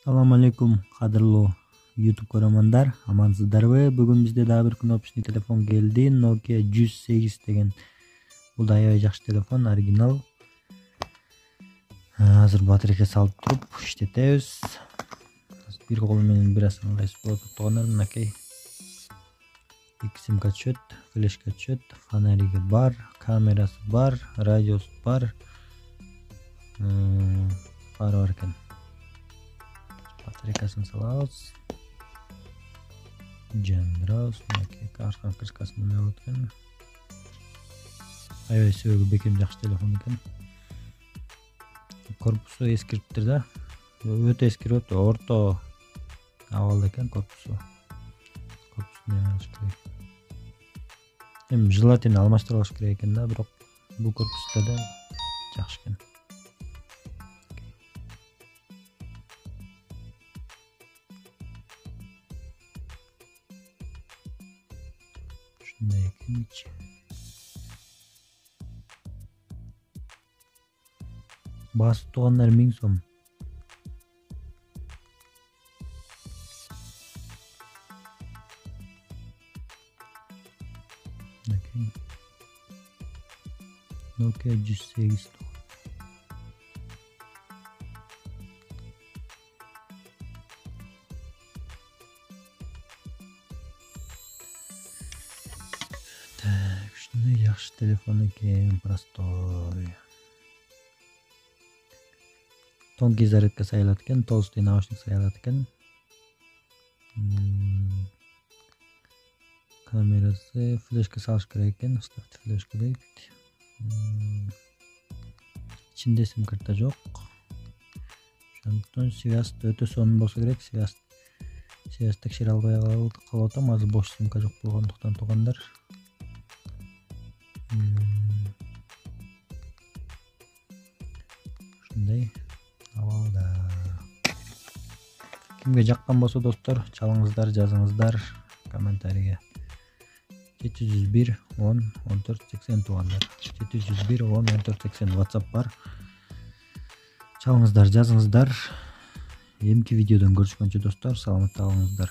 Assalamu alaikum кадырлуу YouTube көрөрмандар, амансыздарбы? Бүгүн бизде дагы бир кнопочный телефон келди. Nokia 108 деген. Бул да аябай жакшы телефон, оригинал. Азыр батарейка салып туруп иштетебиз. Бир кол менен бир асың кайсы болот тургандар, мынакей. 2 симка түшөт, флешка түшөт, фонариги бар, камерасы бар, радиосы бар. Бар экен. Батарейкасын салабыз. Жандырабыз, мынакей аркан крышкасы мындай болот экен. Аябай сөөгү бекем жакшы телефон экен. Корпусу эскириптир да. Өтө эскирип, орто абалда экен корпусу. Корпусун эмелиш керек. Эми желательно алмаштырылыш керек экен да, бирок бул корпуста да жакшы экен. Шундай экен. Баасы тугандар 1000 сом. Nokia 108. Так, шундай жакшы телефон экен, простой. Тонкий зарядка сайылат экен, толстый наушник сайылат экен. Камерасы, флешка салыш керек экен, вставьте флешку дейт. İçinde sim карта жок. Ошондуктан связь өтө сонун болсо керек. Связь текшере албай калып атам, азыр бош симка жок болгондуктан тугандар. Ушундай абалда. Кимге жаккан болсо достор, чалыңыздар, жазыңыздар комментарийге. 701 10 14 80 тугандар. 701 10 14 80 WhatsApp бар. Чалыңыздар, жазыңыздар. Эмки видеодон көрүшкөнчө достор, саламатта калыңыздар.